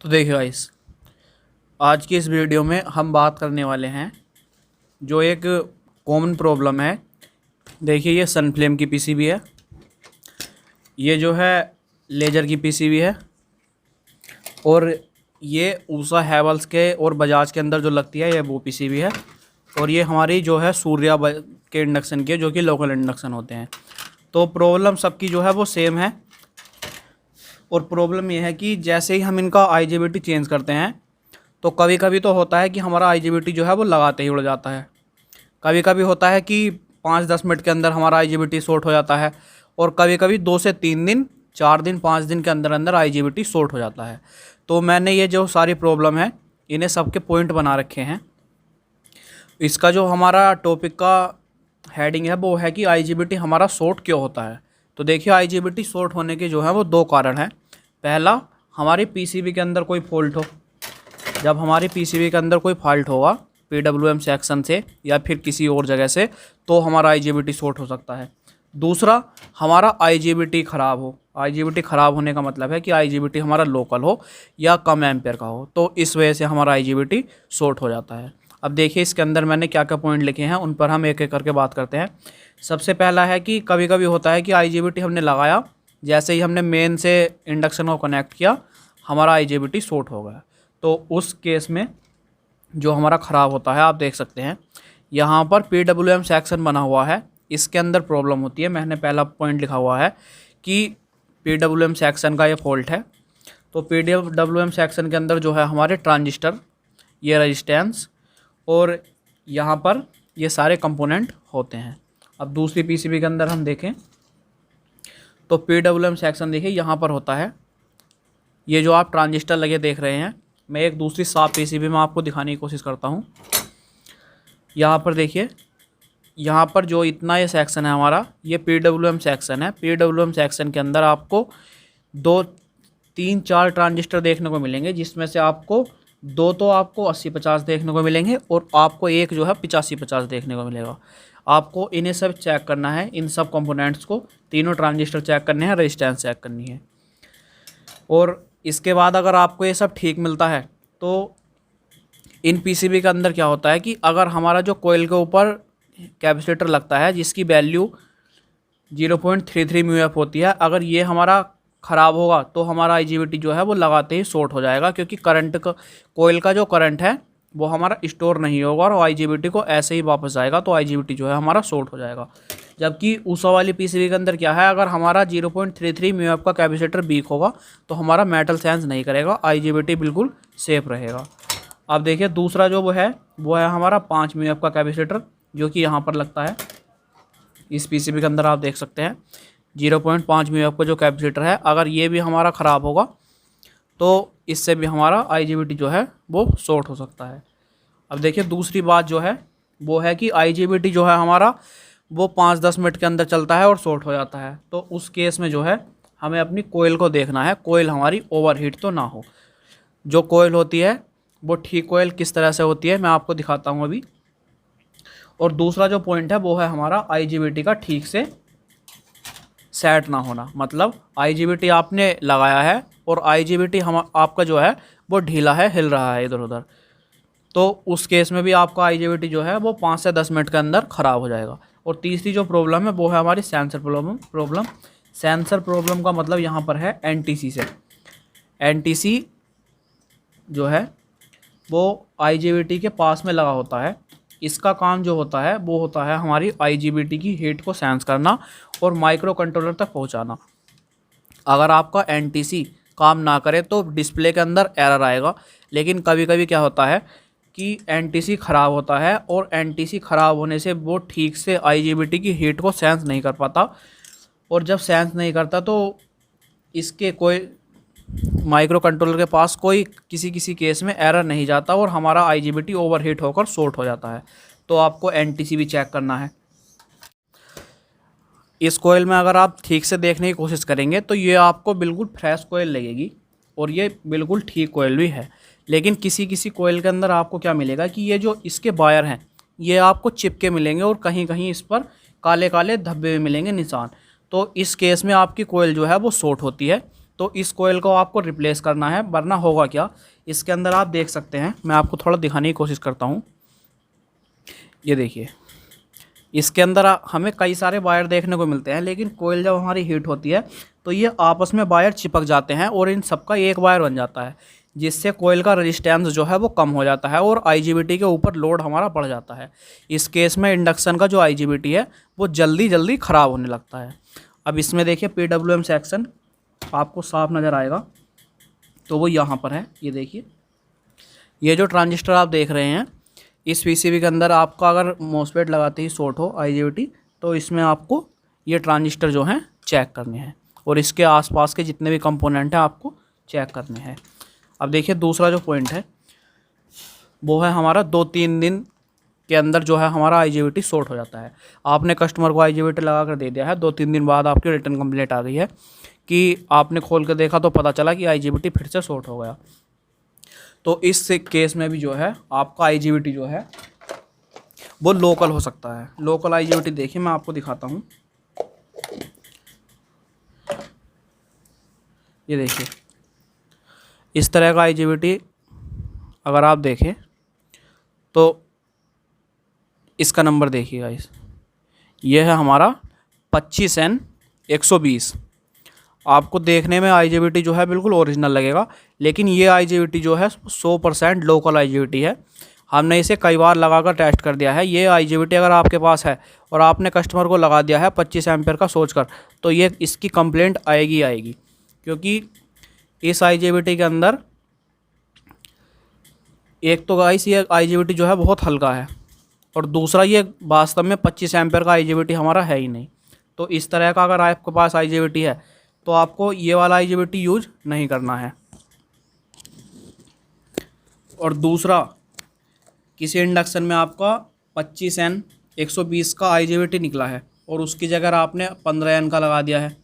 तो देखिए गाइस, आज की इस वीडियो में हम बात करने वाले हैं जो एक कॉमन प्रॉब्लम है। देखिए, ये सनफ्लेम की पीसीबी है, ये जो है लेजर की पीसीबी है, और ये ऊषा हैवल्स के और बजाज के अंदर जो लगती है ये वो पीसीबी है, और ये हमारी जो है सूर्या के इंडक्शन की है, जो कि लोकल इंडक्शन होते हैं। तो प्रॉब्लम सबकी जो है वो सेम है, और प्रॉब्लम ये है कि जैसे ही हम इनका आईजीबीटी चेंज करते हैं तो कभी कभी तो होता है कि हमारा आईजीबीटी जो है वो लगाते ही उड़ जाता है। कभी कभी होता है कि 5-10 मिनट के अंदर हमारा आईजीबीटी शॉर्ट हो जाता है, और कभी कभी 2 से 3 दिन, 4 दिन, 5 दिन के अंदर अंदर आईजीबीटी शॉर्ट हो जाता है। तो मैंने ये जो सारी प्रॉब्लम है इन्हें सबके पॉइंट बना रखे हैं। इसका जो हमारा टॉपिक का हेडिंग है वो है कि आईजीबीटी हमारा शॉर्ट क्यों होता है। तो देखिए, आईजीबीटी शॉर्ट होने के जो है वो 2 कारण हैं। पहला, हमारी पीसीबी के अंदर कोई फॉल्ट हो। जब हमारी पीसीबी के अंदर कोई फॉल्ट होगा पीडब्ल्यूएम सेक्शन से या फिर किसी और जगह से, तो हमारा आईजीबीटी शॉर्ट हो सकता है। दूसरा, हमारा आईजीबीटी ख़राब हो। आईजीबीटी ख़राब होने का मतलब है कि आईजीबीटी हमारा लोकल हो या कम एम्पेयर का हो, तो इस वजह से हमारा आईजीबीटी शॉर्ट हो जाता है। अब देखिए, इसके अंदर मैंने क्या क्या पॉइंट लिखे हैं, उन पर हम एक एक करके बात करते हैं। सबसे पहला है कि कभी कभी होता है कि आईजीबीटी हमने लगाया, जैसे ही हमने मेन से इंडक्शन को कनेक्ट किया, हमारा आईजीबीटी शॉर्ट हो गया। तो उस केस में जो हमारा ख़राब होता है, आप देख सकते हैं यहाँ पर पीडब्ल्यूएम सेक्शन बना हुआ है, इसके अंदर प्रॉब्लम होती है। मैंने पहला पॉइंट लिखा हुआ है कि पीडब्ल्यूएम सेक्शन का ये फॉल्ट है। तो पीडब्ल्यूएम सेक्शन के अंदर जो है हमारे ट्रांजिस्टर, ये रेजिस्टेंस, और यहाँ पर ये सारे कंपोनेंट होते हैं। अब दूसरी पीसीबी के अंदर हम देखें तो पीडब्ल्यूएम सेक्शन देखिए यहाँ पर होता है। ये जो आप ट्रांजिस्टर लगे देख रहे हैं, मैं एक दूसरी साफ पीसीबी में आपको दिखाने की कोशिश करता हूँ। यहाँ पर देखिए, यहाँ पर जो इतना ये सेक्शन है हमारा, ये पीडब्ल्यूएम सेक्शन है। पीडब्ल्यूएम सेक्शन के अंदर आपको 2-3-4 ट्रांजिस्टर देखने को मिलेंगे, जिसमें से आपको 2 तो आपको 80-50 देखने को मिलेंगे, और आपको एक जो है 85-50 देखने को मिलेगा। आपको इन्हें सब चेक करना है, इन सब कंपोनेंट्स को, तीनों ट्रांजिस्टर चेक करने हैं, रेजिस्टेंस चेक करनी है। और इसके बाद अगर आपको ये सब ठीक मिलता है तो इन पीसीबी के अंदर क्या होता है कि अगर हमारा जो कोयल के ऊपर कैपेसिटर लगता है जिसकी वैल्यू 0.33 म्यूएफ होती है, अगर ये हमारा ख़राब होगा तो हमारा आईजीबीटी जो है वो लगाते ही शॉर्ट हो जाएगा, क्योंकि करंट का, कोयल का जो करंट है वो हमारा स्टोर नहीं होगा और आईजीबीटी को ऐसे ही वापस आएगा, तो आईजीबीटी जो है हमारा शॉर्ट हो जाएगा। जबकि ऊषा वाली पीसीबी के अंदर क्या है, अगर हमारा 0.33 म्यूएफ का कैपेसिटर वीक होगा तो हमारा मेटल सेंस नहीं करेगा, आईजीबीटी बिल्कुल सेफ रहेगा। अब देखिए, दूसरा जो वो है हमारा 5 म्यूएफ का कैपेसिटर, जो कि यहाँ पर लगता है। इस पीसीबी के अंदर आप देख सकते हैं 0.5 म्यूएफ का जो कैपेसिटर है, अगर ये भी हमारा ख़राब होगा तो इससे भी हमारा आईजीबीटी जो है वो शॉर्ट हो सकता है। अब देखिए, दूसरी बात जो है वो है कि आईजीबीटी जो है हमारा वो 5-10 मिनट के अंदर चलता है और शॉर्ट हो जाता है। तो उस केस में जो है हमें अपनी कोयल को देखना है, कोयल हमारी ओवरहीट तो ना हो। जो कोयल होती है वो ठीक कोयल किस तरह से होती है मैं आपको दिखाता हूँ अभी। और दूसरा जो पॉइंट है वो है हमारा आईजीबीटी का ठीक से सेट ना होना। मतलब आईजीबीटी आपने लगाया है और आईजीबीटी हम आपका जो है वो ढीला है, हिल रहा है इधर उधर, तो उस केस में भी आपका आईजीबीटी जो है वो 5 से 10 मिनट के अंदर ख़राब हो जाएगा। और तीसरी जो प्रॉब्लम है वो है हमारी सेंसर प्रॉब्लम। सेंसर प्रॉब्लम का मतलब यहाँ पर है एनटीसी से। एनटीसी जो है वो आईजीबीटी के पास में लगा होता है। इसका काम जो होता है वो होता है हमारी आईजीबीटी की हीट को सेंस करना और माइक्रो कंट्रोलर तक पहुँचाना। अगर आपका एनटीसी काम ना करे तो डिस्प्ले के अंदर एरर आएगा। लेकिन कभी कभी क्या होता है कि एनटीसी ख़राब होता है, और एनटीसी ख़राब होने से वो ठीक से आईजीबीटी की हीट को सेंस नहीं कर पाता, और जब सेंस नहीं करता तो इसके कोई माइक्रो कंट्रोलर के पास कोई किसी केस में एरर नहीं जाता और हमारा आईजीबीटी ओवरहीट होकर शॉर्ट हो जाता है। तो आपको एनटीसी भी चेक करना है। इस कोयल में अगर आप ठीक से देखने की कोशिश करेंगे तो ये आपको बिल्कुल फ्रेश कोयल लगेगी, और ये बिल्कुल ठीक कोयल भी है। लेकिन किसी कोयल के अंदर आपको क्या मिलेगा कि ये जो इसके वायर हैं ये आपको चिपके मिलेंगे, और कहीं कहीं इस पर काले काले धब्बे भी मिलेंगे, निशान। तो इस केस में आपकी कोयल जो है वो शॉर्ट होती है। तो इस कोयल को आपको रिप्लेस करना है, वरना होगा क्या, इसके अंदर आप देख सकते हैं, मैं आपको थोड़ा दिखाने की कोशिश करता हूँ। ये देखिए, इसके अंदर हमें कई सारे वायर देखने को मिलते हैं, लेकिन कोयल जब हमारी हीट होती है तो ये आपस में वायर चिपक जाते हैं और इन सबका एक वायर बन जाता है, जिससे कोयल का रेजिस्टेंस जो है वो कम हो जाता है और आईजीबीटी के ऊपर लोड हमारा बढ़ जाता है। इस केस में इंडक्शन का जो आईजीबीटी है वो जल्दी जल्दी ख़राब होने लगता है। अब इसमें देखिए PWM सेक्शन आपको साफ नज़र आएगा, तो वो यहाँ पर है। ये देखिए, ये जो ट्रांजिस्टर आप देख रहे हैं, इस पीसीबी के अंदर आपका अगर मॉसफेट लगाते ही शॉर्ट हो आईजीबीटी, तो इसमें आपको ये ट्रांजिस्टर जो हैं चेक करने हैं और इसके आसपास के जितने भी कंपोनेंट हैं आपको चेक करने हैं। अब देखिए, दूसरा जो पॉइंट है वो है हमारा 2-3 दिन के अंदर जो है हमारा आईजीबीटी शॉर्ट हो जाता है। आपने कस्टमर को आईजीबीटी लगा कर दे दिया है, 2-3 दिन बाद आपकी रिटर्न कंप्लेंट आ गई है कि आपने खोल कर देखा तो पता चला कि आईजीबीटी फिर से शॉर्ट हो गया। तो इस केस में भी जो है आपका आईजीबीटी जो है वो लोकल हो सकता है। लोकल आईजीबीटी देखिए, मैं आपको दिखाता हूँ। ये देखिए, इस तरह का आईजीबीटी अगर आप देखें तो इसका नंबर देखिएगा, ये है हमारा 25N120। आपको देखने में आईजीबीटी जो है बिल्कुल ओरिजिनल लगेगा, लेकिन ये आईजीबीटी जो है 100% लोकल आईजीबीटी है। हमने इसे कई बार लगाकर टेस्ट कर दिया है। ये आईजीबीटी अगर आपके पास है और आपने कस्टमर को लगा दिया है 25 एम्पेयर का सोचकर, तो ये इसकी कंप्लेंट आएगी, क्योंकि इस आईजीबीटी के अंदर एक तो गाइस ये आईजीबीटी जो है बहुत हल्का है, और दूसरा ये वास्तव में 25 एम्पेयर का आईजीबीटी हमारा है ही नहीं। तो इस तरह का अगर आपके पास आईजीबीटी है तो आपको ये वाला आईजीबीटी यूज नहीं करना है। और दूसरा, किसी इंडक्शन में आपका 25N120 का आईजीबीटी निकला है और उसकी जगह आपने 15N का लगा दिया है,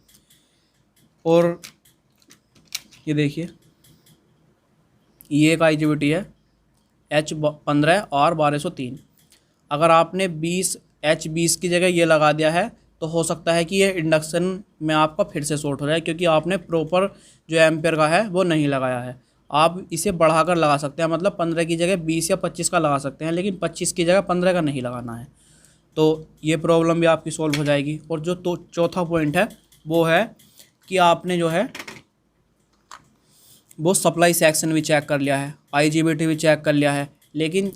और ये देखिए, ये एक आईजीबीटी है H15R1203। अगर आपने H20 की जगह ये लगा दिया है तो हो सकता है कि ये इंडक्शन में आपका फिर से शॉर्ट हो जाए, क्योंकि आपने प्रॉपर जो एम्पेयर का है वो नहीं लगाया है। आप इसे बढ़ाकर लगा सकते हैं, मतलब 15 की जगह 20 या 25 का लगा सकते हैं, लेकिन 25 की जगह 15 का नहीं लगाना है। तो ये प्रॉब्लम भी आपकी सॉल्व हो जाएगी। और जो तो चौथा पॉइंट है वो है कि आपने जो है वो सप्लाई सेक्शन भी चेक कर लिया है, आईजीबीटी भी चेक कर लिया है, लेकिन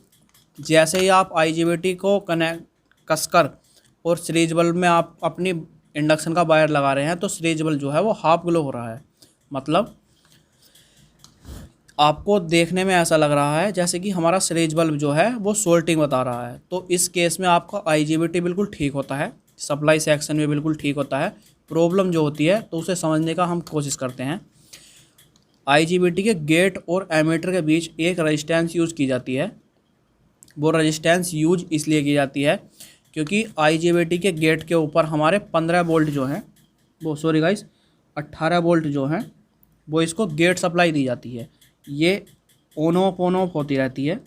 जैसे ही आप आईजीबीटी को कनेक्ट कसकर और सीरीज बल्ब में आप अपनी इंडक्शन का वायर लगा रहे हैं, तो सीरीज बल्ब जो है वो हाफ ग्लो हो रहा है। मतलब आपको देखने में ऐसा लग रहा है जैसे कि हमारा सीरीज बल्ब जो है वो सोल्टिंग बता रहा है। तो इस केस में आपका आईजीबीटी बिल्कुल ठीक होता है, सप्लाई सेक्शन में बिल्कुल ठीक होता है। प्रॉब्लम जो होती है तो उसे समझने का हम कोशिश करते हैं। आईजीबीटी के गेट और एमीटर के बीच एक रेजिस्टेंस यूज़ की जाती है। वो रेजिस्टेंस यूज इसलिए की जाती है क्योंकि आईजीबीटी के गेट के ऊपर हमारे 15 वोल्ट जो हैं, वो 18 वोल्ट जो हैं वो इसको गेट सप्लाई दी जाती है। ये ऑन ऑफ होती रहती है,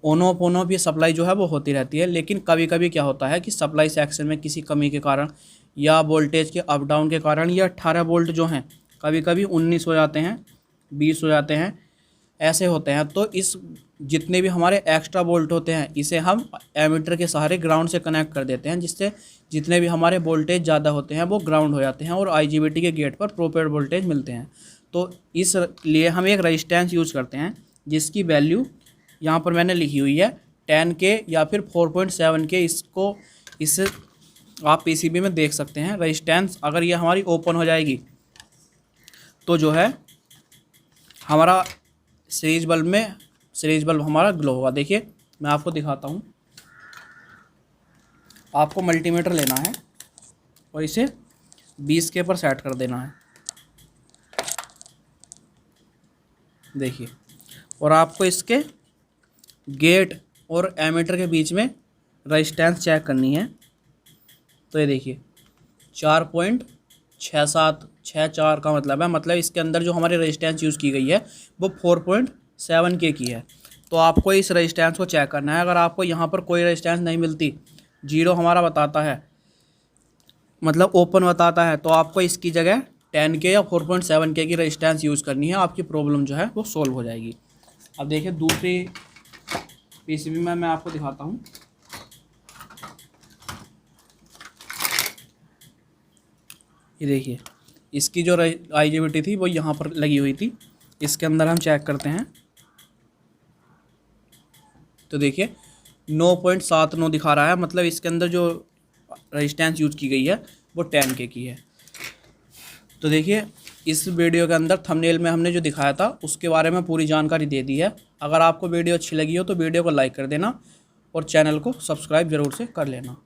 ऑन ऑफ ये सप्लाई जो है वो होती रहती है। लेकिन कभी कभी क्या होता है कि सप्लाई सेक्शन में किसी कमी के कारण या वोल्टेज के अप डाउन के कारण ये 18 वोल्ट जो हैं कभी कभी 19 हो जाते हैं, 20 हो जाते हैं, ऐसे होते हैं। तो इस जितने भी हमारे एक्स्ट्रा वोल्ट होते हैं इसे हम एमीटर के सहारे ग्राउंड से कनेक्ट कर देते हैं, जिससे जितने भी हमारे वोल्टेज ज़्यादा होते हैं वो ग्राउंड हो जाते हैं और आईजीबीटी के गेट पर प्रॉपर वोल्टेज मिलते हैं। तो इसलिए हम एक रेजिस्टेंस यूज़ करते हैं जिसकी वैल्यू यहाँ पर मैंने लिखी हुई है 10K या फिर 4.7K। इस आप पीसीबी में देख सकते हैं रेजिस्टेंस। अगर ये हमारी ओपन हो जाएगी तो जो है हमारा सीरीज बल्ब हमारा ग्लो होगा। देखिए मैं आपको दिखाता हूँ। आपको मल्टीमीटर लेना है और इसे 20K पर सेट कर देना है। देखिए, और आपको इसके गेट और एमीटर के बीच में रेजिस्टेंस चेक करनी है। तो ये देखिए 4.64 का मतलब इसके अंदर जो हमारी रेजिस्टेंस यूज़ की गई है वो 4.7K की है। तो आपको इस रेजिस्टेंस को चेक करना है। अगर आपको यहाँ पर कोई रेजिस्टेंस नहीं मिलती, जीरो हमारा बताता है, मतलब ओपन बताता है, तो आपको इसकी जगह 10K या 4.7K की रजिस्टेंस यूज़ करनी है, आपकी प्रॉब्लम जो है वो सॉल्व हो जाएगी। अब देखिए दूसरी PCB में मैं आपको दिखाता हूँ। ये देखिए इसकी जो IGBT थी वो यहाँ पर लगी हुई थी। इसके अंदर हम चेक करते हैं तो देखिए 9.79 दिखा रहा है, मतलब इसके अंदर जो रजिस्टेंस यूज की गई है वो 10K की है। तो देखिए इस वीडियो के अंदर थंबनेल में हमने जो दिखाया था उसके बारे में पूरी जानकारी दे दी है। अगर आपको वीडियो अच्छी लगी हो तो वीडियो को लाइक कर देना और चैनल को सब्सक्राइब ज़रूर से कर लेना।